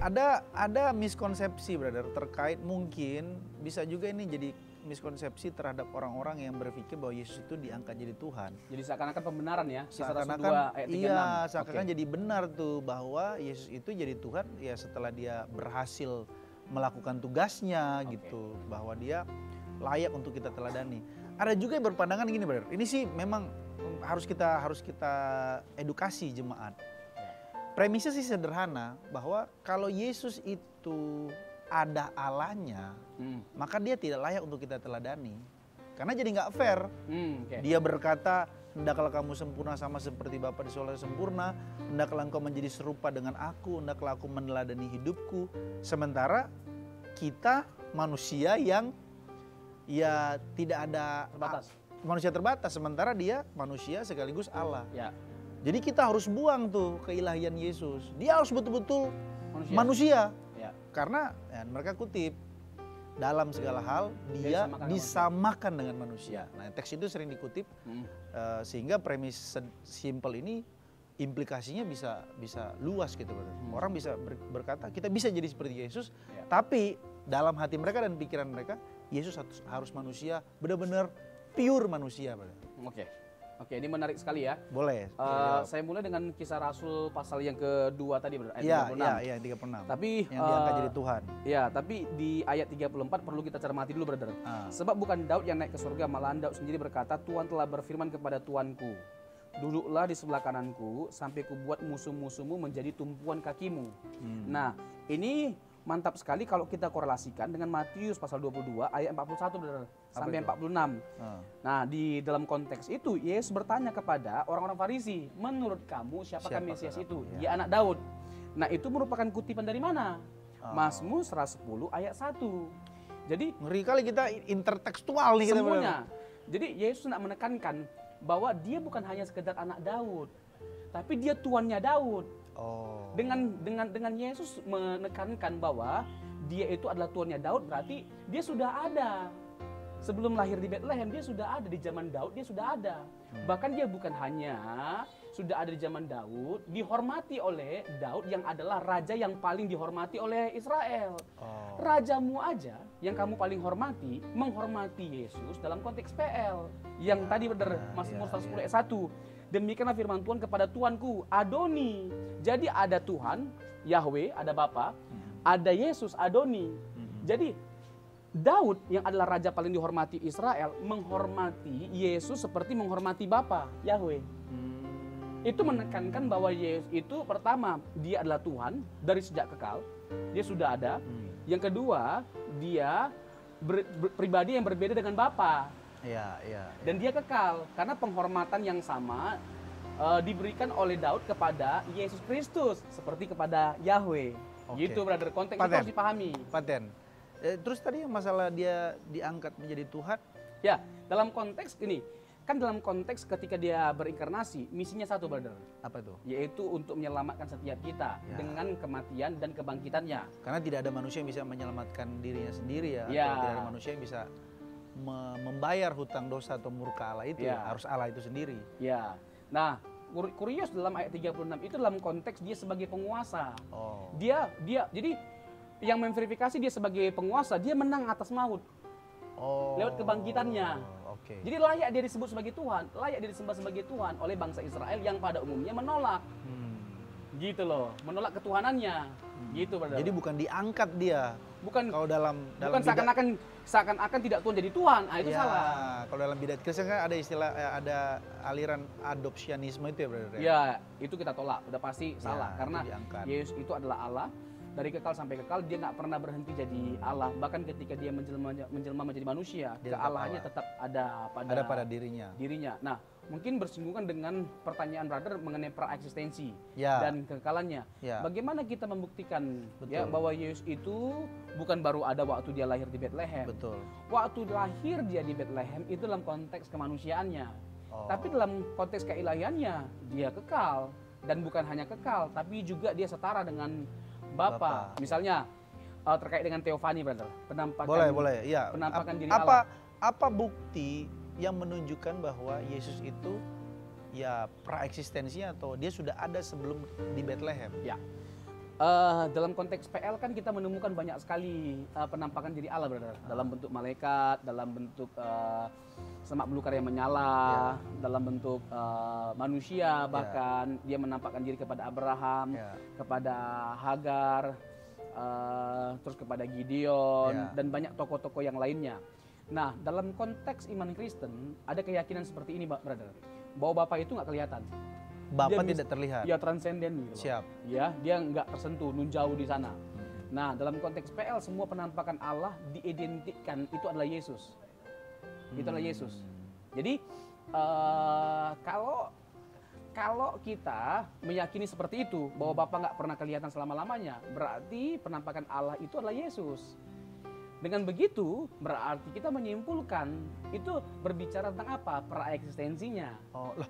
ada miskonsepsi, brother, terkait mungkin bisa juga ini jadi miskonsepsi terhadap orang-orang yang berpikir bahwa Yesus itu diangkat jadi Tuhan. Jadi seakan-akan pembenaran ya, Kisah Rasul Seakan-akan 2 ayat 36. iya, seakan-akan jadi benar tuh bahwa Yesus itu jadi Tuhan ya setelah dia berhasil melakukan tugasnya gitu, bahwa dia layak untuk kita teladani. Ada juga yang berpandangan gini, brother. Ini sih memang harus kita edukasi jemaat. Premisnya sih sederhana, bahwa kalau Yesus itu ada Allahnya, maka dia tidak layak untuk kita teladani. Karena jadi nggak fair. Dia berkata, hendaklah kamu sempurna sama seperti Bapa di surga sempurna, hendaklah engkau menjadi serupa dengan aku, hendaklah aku meneladani hidupku. Sementara kita manusia yang ya tidak ada Terbatas. manusia terbatas, sementara dia manusia sekaligus Allah. Ya. Jadi kita harus buang tuh keilahian Yesus. Dia harus betul-betul manusia. Ya. Karena ya, mereka kutip, dalam segala hal dia disamakan dengan manusia. Nah, teks itu sering dikutip sehingga premis simple ini implikasinya bisa luas gitu. Orang bisa berkata kita bisa jadi seperti Yesus, tapi dalam hati mereka dan pikiran mereka Yesus harus manusia, benar-benar pure manusia. Oke, ini menarik sekali ya. Boleh. Saya mulai dengan Kisah Rasul pasal yang kedua tadi, ayat 36. Iya, 36. Tapi yang diangkat jadi Tuhan. Ya, tapi di ayat 34 perlu kita cermati dulu, brother. Sebab bukan Daud yang naik ke surga, malahan Daud sendiri berkata, Tuhan telah berfirman kepada Tuanku, duduklah di sebelah kananku sampai kubuat musuh-musuhmu menjadi tumpuan kakimu. Nah, ini mantap sekali kalau kita korelasikan dengan Matius pasal 22 ayat 41 brother, sampai 46. Nah, di dalam konteks itu Yesus bertanya kepada orang-orang Farisi, menurut kamu siapakah Mesias itu? Dia anak Daud. Nah, itu merupakan kutipan dari mana? Mazmur 110 ayat 1. Jadi ngeri kali kita intertekstual nih semuanya. Jadi Yesus nak menekankan bahwa dia bukan hanya sekedar anak Daud, tapi dia tuannya Daud. Dengan Yesus menekankan bahwa dia itu adalah tuannya Daud, berarti dia sudah ada. Sebelum lahir di Bethlehem dia sudah ada, di zaman Daud dia sudah ada. Bahkan dia bukan hanya sudah ada di zaman Daud, dihormati oleh Daud yang adalah raja yang paling dihormati oleh Israel. Rajamu aja yang kamu paling hormati, menghormati Yesus dalam konteks PL. Yang tadi benar Mazmur 110 ayat 1. Demikianlah firman Tuhan kepada Tuanku, Adoni. Jadi ada Tuhan, Yahweh, ada Bapa, ada Yesus, Adoni. Jadi Daud yang adalah raja paling dihormati Israel, menghormati Yesus seperti menghormati Bapa, Yahweh. Itu menekankan bahwa Yesus itu pertama, dia adalah Tuhan dari sejak kekal, dia sudah ada. Yang kedua, dia pribadi yang berbeda dengan Bapa. Dan dia kekal karena penghormatan yang sama diberikan oleh Daud kepada Yesus Kristus seperti kepada Yahweh. Gitu brother, konteks itu harus dipahami. Terus tadi yang masalah dia diangkat menjadi Tuhan? Ya, dalam konteks ini kan dalam konteks ketika dia berinkarnasi, misinya satu brother. Apa itu? Yaitu untuk menyelamatkan setiap kita dengan kematian dan kebangkitannya. Karena tidak ada manusia yang bisa menyelamatkan dirinya sendiri ya. Atau tidak ada manusia yang bisa membayar hutang dosa atau murka Allah itu harus Allah itu sendiri. Nah, kurios dalam ayat 36 itu dalam konteks dia sebagai penguasa. Dia jadi yang memverifikasi dia sebagai penguasa, dia menang atas maut. Lewat kebangkitannya. Jadi layak dia disebut sebagai Tuhan, layak dia disembah sebagai Tuhan oleh bangsa Israel yang pada umumnya menolak. Gitu loh, menolak ketuhanannya. Gitu, brother. Jadi bukan diangkat dia. Bukan kalau dalam bukan seakan-akan tidak Tuhan jadi Tuhan. Itu salah. Kalau dalam bidat Kristen kan ada istilah ada aliran adopsianisme itu ya, brother. Ya, itu kita tolak. Udah pasti salah karena Yesus itu adalah Allah. Dari kekal sampai kekal dia nggak pernah berhenti jadi Allah. Bahkan ketika dia menjelma menjadi manusia, kealahannya tetap ada pada dirinya. Nah, mungkin bersinggungan dengan pertanyaan brother mengenai praeksistensi dan kekekalannya. Bagaimana kita membuktikan bahwa Yesus itu bukan baru ada waktu dia lahir di Bethlehem. Waktu lahir dia di Bethlehem itu dalam konteks kemanusiaannya. Tapi dalam konteks keilahiannya dia kekal, dan bukan hanya kekal tapi juga dia setara dengan Bapa. Misalnya terkait dengan teofani, brother. Penampakan diri Allah. Apa bukti yang menunjukkan bahwa Yesus itu praeksistensinya atau dia sudah ada sebelum di Bethlehem? Dalam konteks PL kan kita menemukan banyak sekali penampakan diri Allah, brother. Dalam bentuk malaikat, dalam bentuk semak belukar yang menyala, dalam bentuk manusia, bahkan dia menampakkan diri kepada Abraham, kepada Hagar, terus kepada Gideon, dan banyak tokoh-tokoh yang lainnya. Nah, dalam konteks iman Kristen, ada keyakinan seperti ini, brother. Bahwa Bapa itu nggak kelihatan. Bapa tidak terlihat. Ya, transenden gitu. Siap. Ya, dia nggak tersentuh, nun jauh di sana. Nah, dalam konteks PL semua penampakan Allah diidentikan itu adalah Yesus. Itu adalah Yesus. Jadi kalau kita meyakini seperti itu bahwa Bapa nggak pernah kelihatan selama-lamanya, berarti penampakan Allah itu adalah Yesus. Dengan begitu berarti kita menyimpulkan itu berbicara tentang apa? Praeksistensinya. Oh, lah,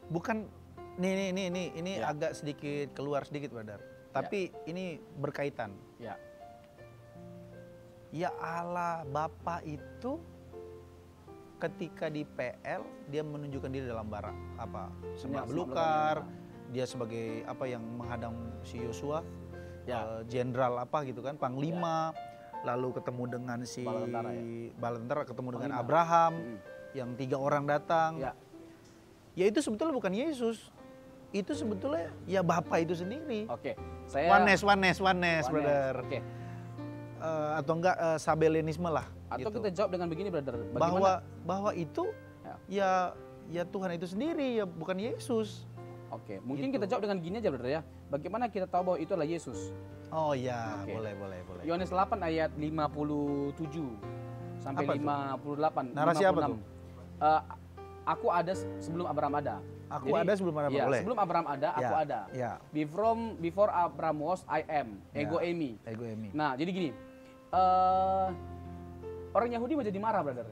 bukan. Ini agak sedikit keluar sedikit, brother. Tapi ini berkaitan. Ya Allah Bapa itu ketika di PL dia menunjukkan diri dalam bara apa? Semak belukar. Dia sebagai apa yang menghadang si Yosua, jenderal apa gitu kan, panglima. Lalu ketemu dengan si bala tentara, ketemu dengan Abraham, yang 3 orang datang. Ya itu sebetulnya bukan Yesus. Itu sebetulnya ya Bapa itu sendiri. Oke, Oneness, brother. Oke. Atau enggak sabelenisme lah. Atau gitu. kita jawab dengan begini, brother. Bahwa itu ya Tuhan itu sendiri, ya bukan Yesus. Oke, mungkin gitu. kita jawab dengan gini aja, brother ya. Bagaimana kita tahu bahwa itu adalah Yesus? Oh ya, boleh. Yohanes 8 ayat 57 sampai Apa 58. Narasi 56. apa tuh? Aku ada sebelum Abraham ada. Aku ada sebelum Abraham ada. Sebelum Abraham ada, aku ada. Before Abraham was, I am. Ego eimi. Nah, jadi gini. Orang Yahudi menjadi marah, brother.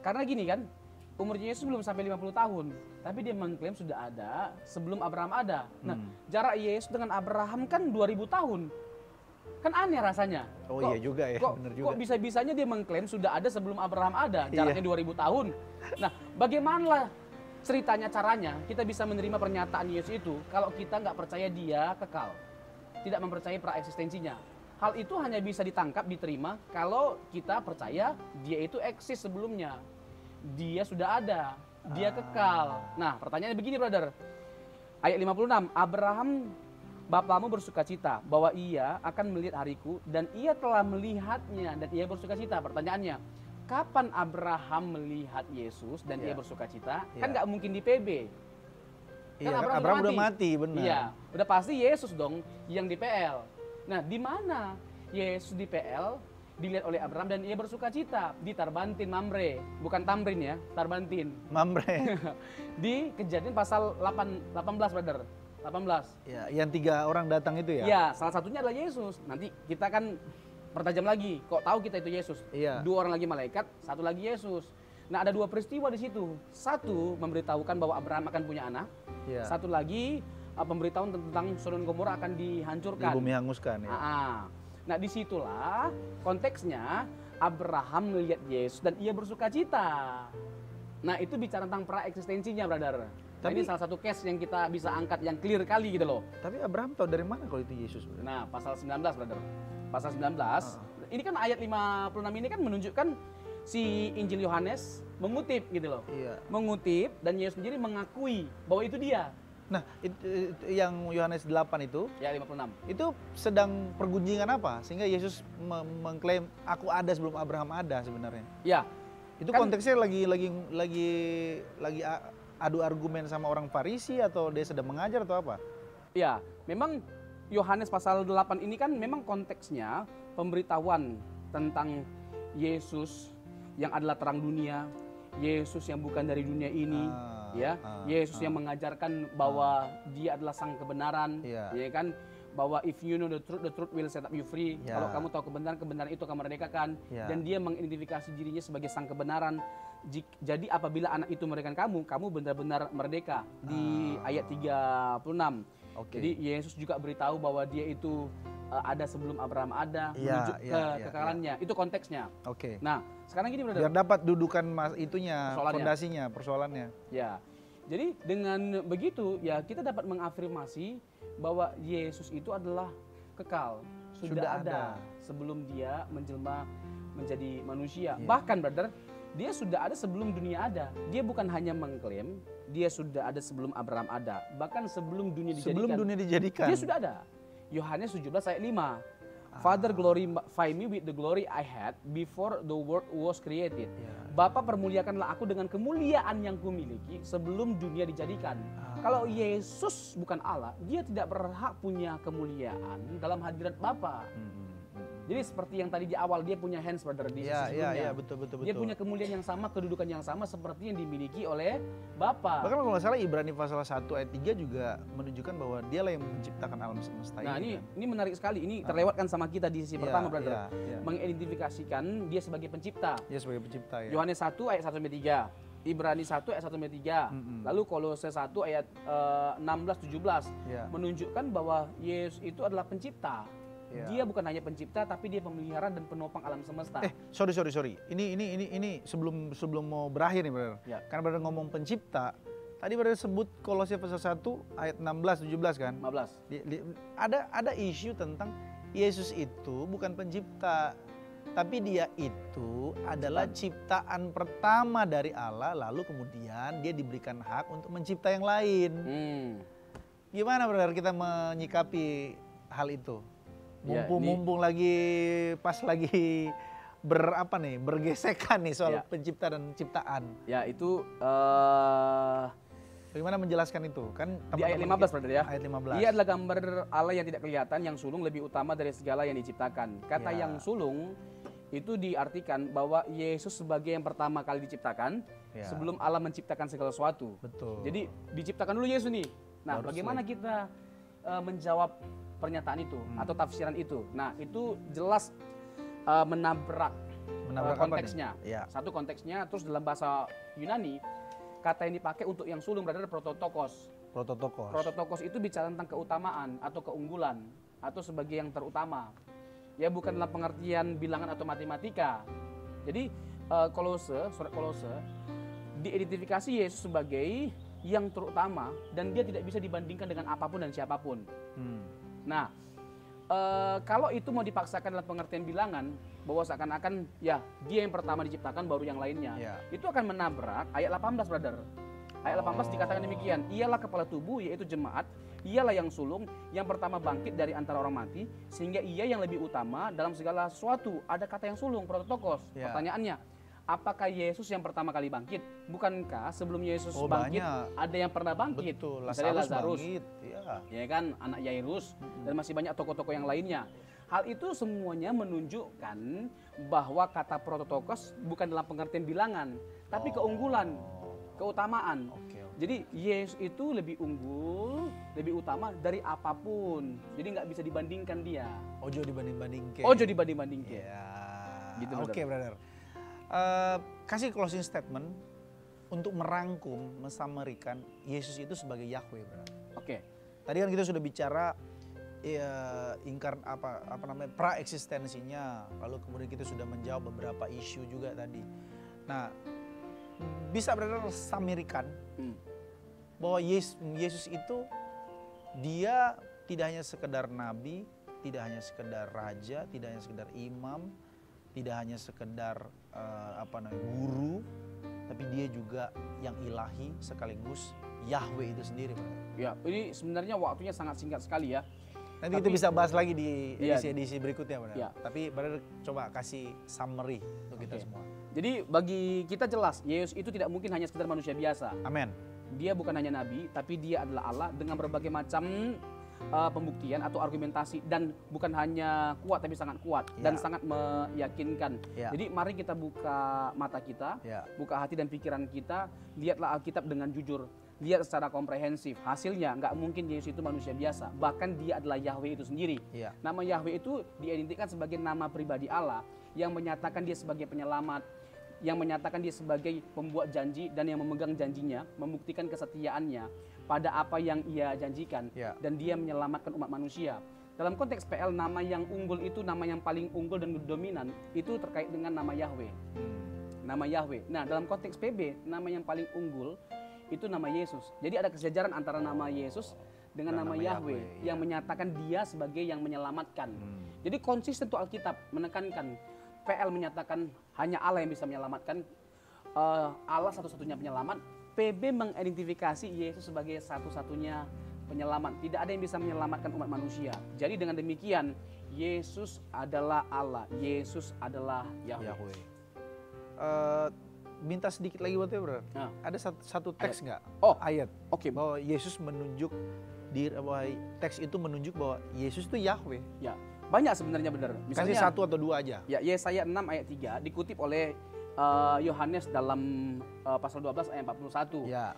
Karena gini kan, umurnya Yesus belum sampai 50 tahun. Tapi dia mengklaim sudah ada sebelum Abraham ada. Nah, jarak Yesus dengan Abraham kan 2000 tahun. Kan aneh rasanya. Iya juga ya, benar juga. Kok bisa-bisanya dia mengklaim sudah ada sebelum Abraham ada, jaraknya 2000 tahun. Nah, bagaimana ceritanya, caranya kita bisa menerima pernyataan Yesus itu kalau kita nggak percaya dia kekal, tidak mempercayai praeksistensinya. Hal itu hanya bisa ditangkap, diterima kalau kita percaya dia itu eksis sebelumnya. Dia sudah ada, dia kekal. Nah, pertanyaannya begini, brother. Ayat 56, Abraham Bapamu bersukacita bahwa ia akan melihat hariku dan ia telah melihatnya dan ia bersukacita. Pertanyaannya, kapan Abraham melihat Yesus dan ia bersukacita? Kan nggak mungkin di PB. Kan Abraham udah mati, benar. Iya, udah pasti Yesus dong yang di PL. Nah, di mana Yesus di PL dilihat oleh Abraham dan ia bersukacita? Di Tarbantin Mamre, bukan Tamrin ya, Tarbantin. Mamre. Di Kejadian pasal 18, brother. 18. Ya, yang 3 orang datang itu ya? Ya, salah satunya adalah Yesus. Nanti kita kan pertajam lagi. Kok tahu kita itu Yesus? 2 orang lagi malaikat, 1 lagi Yesus. Nah, ada 2 peristiwa di situ. 1 memberitahukan bahwa Abraham akan punya anak. 1 lagi pemberitahuan tentang Sodom dan Gomora akan dihancurkan. Di bumi hanguskan ya. Nah, disitulah konteksnya Abraham melihat Yesus dan ia bersukacita. Nah, itu bicara tentang praeksistensinya, brother. Tapi ini salah satu case yang kita bisa angkat yang clear kali gitu loh. Tapi Abraham tahu dari mana kalau itu Yesus? Brother? Nah, pasal 19, brother. Pasal 19. Ini kan ayat 56 ini kan menunjukkan si Injil Yohanes mengutip gitu loh. Mengutip dan Yesus sendiri mengakui bahwa itu dia. Nah, itu, yang Yohanes 8 itu, ya 56. Itu sedang pergunjingan apa? Sehingga Yesus mengklaim aku ada sebelum Abraham ada sebenarnya. Ya. Itu kan, konteksnya lagi adu argumen sama orang Farisi atau dia sedang mengajar atau apa? Ya, memang Yohanes pasal 8 ini kan memang konteksnya pemberitahuan tentang Yesus yang adalah terang dunia, Yesus yang bukan dari dunia ini, Yesus yang mengajarkan bahwa dia adalah sang kebenaran, ya kan? Bahwa if you know the truth will set up you free. Kalau kamu tahu kebenaran, kebenaran itu akan merdekakan. Dan dia mengidentifikasi dirinya sebagai sang kebenaran. Jadi apabila anak itu merekakan kamu benar-benar merdeka. Di ayat 36. Jadi Yesus juga beritahu bahwa dia itu ada sebelum Abraham ada, menuju kekekalannya. Itu konteksnya. Nah, sekarang gini, brother. Biar dapat dudukan itunya, fondasinya, persoalannya. Ya. Jadi dengan begitu ya kita dapat mengafirmasi bahwa Yesus itu adalah kekal, sudah ada sebelum dia menjelma menjadi manusia. Bahkan brother, dia sudah ada sebelum dunia ada. Dia bukan hanya mengklaim dia sudah ada sebelum Abraham ada, bahkan sebelum dunia dijadikan. Dia sudah ada. Yohanes 17 ayat 5. Father glorify me with the glory I had before the world was created. Bapa permuliakanlah aku dengan kemuliaan yang kumiliki sebelum dunia dijadikan. Kalau Yesus bukan Allah, dia tidak berhak punya kemuliaan dalam hadirat Bapa. Jadi seperti yang tadi di awal dia punya hands brother di sisi sebelumnya. Betul. Dia punya kemuliaan yang sama, kedudukan yang sama seperti yang dimiliki oleh Bapa. Bahkan kalau nggak salah Ibrani pasal 1 ayat 3 juga menunjukkan bahwa dialah yang menciptakan alam semesta ini. Nah ini menarik sekali. Ini terlewatkan sama kita di sisi pertama brother. Mengidentifikasikan dia sebagai pencipta. Dia sebagai pencipta ya. Yohanes 1 ayat 1-3. Ibrani 1 ayat 1-3. Lalu Kolose 1 ayat 16-17 menunjukkan bahwa Yesus itu adalah pencipta. Dia bukan hanya pencipta, tapi dia pemelihara dan penopang alam semesta. Sorry. Ini sebelum mau berakhir nih, brother. Karena brother ngomong pencipta, tadi brother sebut Kolose pasal 1 ayat 16-17 kan? 15. Ada isu tentang Yesus itu bukan pencipta, tapi dia itu adalah ciptaan pertama dari Allah, lalu kemudian dia diberikan hak untuk mencipta yang lain. Gimana brother kita menyikapi hal itu? Mumpung lagi pas lagi bergesekan nih soal pencipta dan ciptaan. Ya itu bagaimana menjelaskan itu? Kan di ayat 15 brother ya. Ayat 15. Dia adalah gambar Allah yang tidak kelihatan, yang sulung lebih utama dari segala yang diciptakan. Kata yang sulung itu diartikan bahwa Yesus sebagai yang pertama kali diciptakan sebelum Allah menciptakan segala sesuatu. Betul. Jadi diciptakan dulu Yesus nih. Nah, bagaimana kita menjawab pernyataan itu atau tafsiran itu? Nah, itu jelas menabrak konteksnya. Satu konteksnya, terus dalam bahasa Yunani kata yang dipakai untuk yang sulung berada prototokos. Prototokos itu bicara tentang keutamaan atau keunggulan atau sebagai yang terutama. Ya bukan dalam pengertian bilangan atau matematika. Jadi surat Kolose diidentifikasi Yesus sebagai yang terutama dan dia tidak bisa dibandingkan dengan apapun dan siapapun. Nah, kalau itu mau dipaksakan dalam pengertian bilangan bahwa seakan-akan ya dia yang pertama diciptakan baru yang lainnya, itu akan menabrak ayat 18 brother. Ayat 18 dikatakan demikian, ialah kepala tubuh yaitu jemaat, ialah yang sulung yang pertama bangkit dari antara orang mati, sehingga ia yang lebih utama dalam segala sesuatu. Ada kata yang sulung, prototokos. Pertanyaannya, apakah Yesus yang pertama kali bangkit? Bukankah sebelum Yesus bangkit banyak. ada yang pernah bangkit? Betul, Lazarus bangkit, ya kan, anak Yairus dan masih banyak tokoh-tokoh yang lainnya. Hal itu semuanya menunjukkan bahwa kata prototokos bukan dalam pengertian bilangan, tapi keunggulan, keutamaan. Jadi Yesus itu lebih unggul, lebih utama dari apapun. Jadi nggak bisa dibandingkan dia. Ojo dibanding-bandingkan. Gitu, Oke, brother. Kasih closing statement untuk merangkum, mensamarikan Yesus itu sebagai Yahweh, brother. Tadi kan kita sudah bicara pra eksistensinya, lalu kemudian kita sudah menjawab beberapa isu juga tadi. Nah, bisa brother samirikan bahwa Yesus itu dia tidak hanya sekedar nabi, tidak hanya sekedar raja, tidak hanya sekedar imam, tidak hanya sekedar guru, tapi dia juga yang ilahi sekaligus Yahweh itu sendiri, brother. Ya, ini sebenarnya waktunya sangat singkat sekali ya. Nanti kita bisa bahas lagi di edisi berikutnya, brother. Tapi brother coba kasih summary untuk kita semua. Jadi bagi kita jelas, Yesus itu tidak mungkin hanya sekedar manusia biasa. Amin. Dia bukan hanya nabi, tapi dia adalah Allah dengan berbagai macam pembuktian atau argumentasi, dan bukan hanya kuat tapi sangat kuat dan sangat meyakinkan. Jadi mari kita buka mata kita, buka hati dan pikiran kita, lihatlah Alkitab dengan jujur, lihat secara komprehensif. Hasilnya nggak mungkin Yesus itu manusia biasa, bahkan dia adalah Yahweh itu sendiri. Nama Yahweh itu diidentikan sebagai nama pribadi Allah yang menyatakan dia sebagai penyelamat, yang menyatakan dia sebagai pembuat janji dan yang memegang janjinya, membuktikan kesetiaannya pada apa yang ia janjikan, dan dia menyelamatkan umat manusia. Dalam konteks PL, nama yang unggul itu, nama yang paling unggul dan dominan itu terkait dengan nama Yahweh. Nama Yahweh. Nah, dalam konteks PB, nama yang paling unggul itu nama Yesus. Jadi ada kesejaran antara nama Yesus dengan nama Yahweh yang menyatakan dia sebagai yang menyelamatkan. Jadi konsisten tuh Alkitab menekankan, PL menyatakan hanya Allah yang bisa menyelamatkan, Allah satu-satunya penyelamat, PB mengidentifikasi Yesus sebagai satu-satunya penyelamat. Tidak ada yang bisa menyelamatkan umat manusia. Jadi dengan demikian Yesus adalah Allah, Yesus adalah Yahweh. Minta sedikit lagi buat bro. Ada satu teks nggak? Ayat. Oke. Bahwa Yesus menunjuk bahwa teks itu menunjuk bahwa Yesus itu Yahweh. Ya, banyak sebenarnya benar. Misalnya, kasih 1 atau 2 aja. Ya, Yesaya 6 ayat 3 dikutip oleh Yohanes dalam pasal 12 ayat 41. Ya.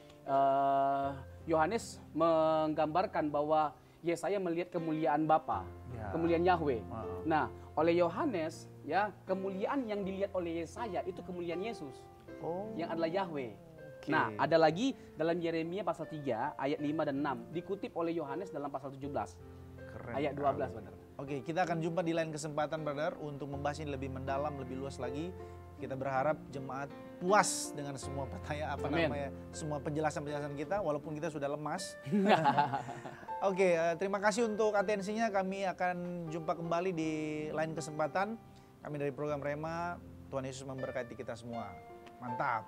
Yohanes menggambarkan bahwa Yesaya melihat kemuliaan Bapa, kemuliaan Yahweh. Nah, oleh Yohanes ya, kemuliaan yang dilihat oleh Yesaya itu kemuliaan Yesus. Yang adalah Yahweh. Nah, ada lagi dalam Yeremia pasal 3 ayat 5 dan 6 dikutip oleh Yohanes dalam pasal 17. Keren, ayat 12 benar. Oke, kita akan jumpa di lain kesempatan brother untuk membahas ini lebih mendalam, lebih luas lagi. Kita berharap jemaat puas dengan semua pertanyaan semua penjelasan kita walaupun kita sudah lemas. Oke, terima kasih untuk atensinya. Kami akan jumpa kembali di lain kesempatan. Kami dari program Rema. Tuhan Yesus memberkati kita semua. Mantap.